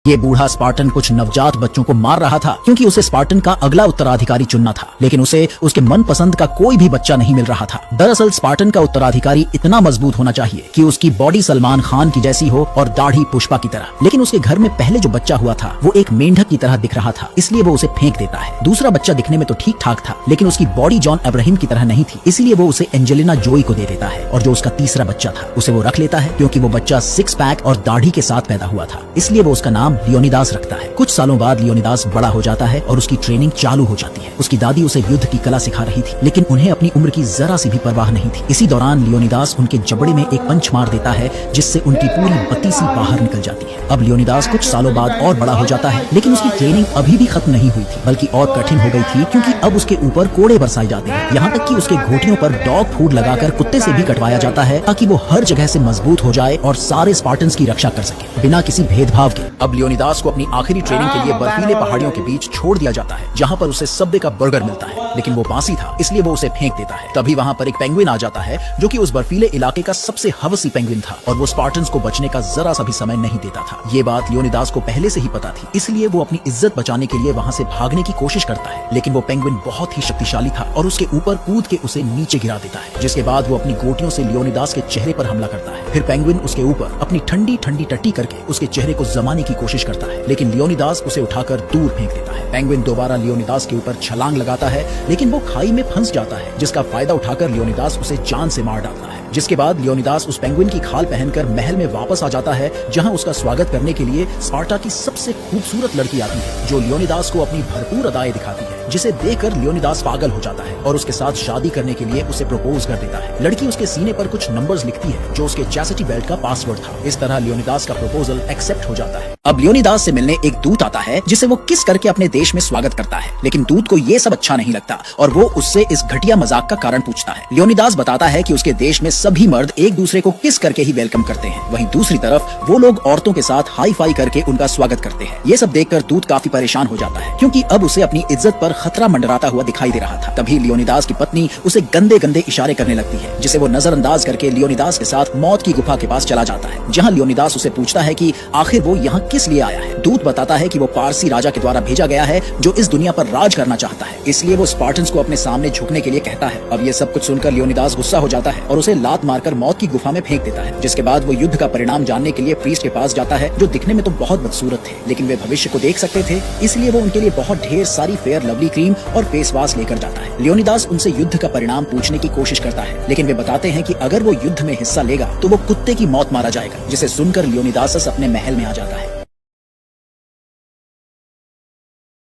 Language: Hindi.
ये बूढ़ा स्पार्टन कुछ नवजात बच्चों को मार रहा था क्योंकि उसे स्पार्टन का अगला उत्तराधिकारी चुनना था, लेकिन उसे उसके मनपसंद का कोई भी बच्चा नहीं मिल रहा था। दरअसल स्पार्टन का उत्तराधिकारी इतना मजबूत होना चाहिए कि उसकी बॉडी सलमान खान की जैसी हो और दाढ़ी पुष्पा की तरह, लेकिन उसके घर में पहले जो बच्चा हुआ था वो एक मेंढक की तरह दिख रहा था, इसलिए वो उसे फेंक देता है। दूसरा बच्चा दिखने में तो ठीक ठाक था, लेकिन उसकी बॉडी जॉन अब्राहम की तरह नहीं थी, इसलिए वो उसे एंजेलिना जोई को दे देता है। और जो उसका तीसरा बच्चा था उसे वो रख लेता है क्योंकि वो बच्चा सिक्स पैक और दाढ़ी के साथ पैदा हुआ था, इसलिए वो उसका नाम लियोनिदास रखता है। कुछ सालों बाद लियोनिदास बड़ा हो जाता है और उसकी ट्रेनिंग चालू हो जाती है। उसकी दादी उसे युद्ध की कला सिखा रही थी, लेकिन उन्हें अपनी उम्र की जरा सी भी परवाह नहीं थी। इसी दौरान लियोनिदास उनके जबड़े में एक पंच मार देता है जिससे उनकी पूरी बत्ती सी बाहर निकल जाती है। अब लियोनिदास कुछ सालों बाद और बड़ा हो जाता है, लेकिन उसकी ट्रेनिंग अभी भी खत्म नहीं हुई थी, बल्कि और कठिन हो गई थी क्योंकि अब उसके ऊपर कोड़े बरसाए जाते हैं। यहाँ तक कि उसके घोटियों पर डॉग फूड लगाकर कुत्ते से भी कटवाया जाता है ताकि वो हर जगह से मजबूत हो जाए और सारे स्पार्टन्स की रक्षा कर सके बिना किसी भेदभाव के। अब लियोनिदास को अपनी आखिरी ट्रेनिंग के लिए बर्फीले पहाड़ियों के बीच छोड़ दिया जाता है, जहाँ पर उसे सब्वे का बर्गर मिलता है, लेकिन वो बासी था इसलिए वो उसे फेंक देता है। तभी वहाँ पर एक पेंगुइन आ जाता है जो कि उस बर्फीले इलाके का सबसे हवसी पेंगुइन था और वो स्पार्टन्स को बचने का जरा सा भी समय नहीं देता था। ये बात लियोनिदास को पहले से ही पता थी, इसलिए वो अपनी इज्जत बचाने के लिए वहाँ से भागने की कोशिश करता है, लेकिन वो पेंगुइन बहुत ही शक्तिशाली था और उसके ऊपर कूद के उसे नीचे गिरा देता है, जिसके बाद वो अपनी गोटियों से लियोनिदास के चेहरे पर हमला करता है। फिर पेंगुइन उसके ऊपर अपनी ठंडी ठंडी टट्टी करके उसके चेहरे को जमाने की कोशिश करता है, लेकिन लियोनिदास उसे उठाकर दूर फेंक देता है। पेंगुइन दोबारा लियोनिदास के ऊपर छलांग लगाता है, लेकिन वो खाई में फंस जाता है, जिसका फायदा उठाकर लियोनिदास उसे जान से मार डालता है। जिसके बाद लियोनिदास उस पेंगुइन की खाल पहनकर महल में वापस आ जाता है, जहां उसका स्वागत करने के लिए स्पार्टा की सबसे खूबसूरत लड़की आती है, जो लियोनिदास को अपनी भरपूर अदाएं दिखाती है, जिसे देखकर लियोनिदास पागल हो जाता है और उसके साथ शादी करने के लिए उसे प्रपोज कर देता है। लड़की उसके सीने पर कुछ नंबर्स लिखती है जो उसके चैसिटी बेल्ट का पासवर्ड था। इस तरह लियोनिदास का प्रपोजल एक्सेप्ट हो जाता है। अब लियोनिदास से मिलने एक दूत आता है जिसे वो किस करके अपने देश में स्वागत करता है, लेकिन दूत को ये सब अच्छा नहीं लगता और वो उससे इस घटिया मजाक का कारण पूछता है। लियोनिदास बताता है कि उसके देश में सभी मर्द एक दूसरे को किस करके ही वेलकम करते हैं, वहीं दूसरी तरफ वो लोग औरतों के साथ हाई फाई करके उनका स्वागत करते हैं। ये सब देखकर दूत काफी परेशान हो जाता है क्योंकि अब उसे अपनी इज्जत पर खतरा मंडराता हुआ दिखाई दे रहा था। तभी लियोनिदास की पत्नी उसे गंदे गंदे इशारे करने लगती है, जिसे वो नजरअंदाज करके लियोनिदास के साथ मौत की गुफा के पास चला जाता है, जहाँ लियोनिदास उसे पूछता है कि आखिर वो यहाँ किस लिए आया है। दूत बताता है कि वो पारसी राजा के द्वारा भेजा गया है जो इस दुनिया पर राज करना चाहता है, इसलिए वो स्पार्टन्स को अपने सामने झुकने के लिए कहता है। अब ये सब कुछ सुनकर लियोनिदास गुस्सा हो जाता है और उसे लात मारकर मौत की गुफा में फेंक देता है, जिसके बाद वो युद्ध का परिणाम जानने के लिए प्रीस्ट के पास जाता है, जो दिखने में तो बहुत बदसूरत थे, लेकिन वे भविष्य को देख सकते थे, इसलिए वो उनके लिए बहुत ढेर सारी फेयर लवली क्रीम और फेस वॉश लेकर जाता है। लियोनिदास उनसे युद्ध का परिणाम पूछने की कोशिश करता है, लेकिन वे बताते हैं कि अगर वो युद्ध में हिस्सा लेगा तो वो कुत्ते की मौत मारा जाएगा, जिसे सुनकर लियोनिदास अपने महल में आ जाता है।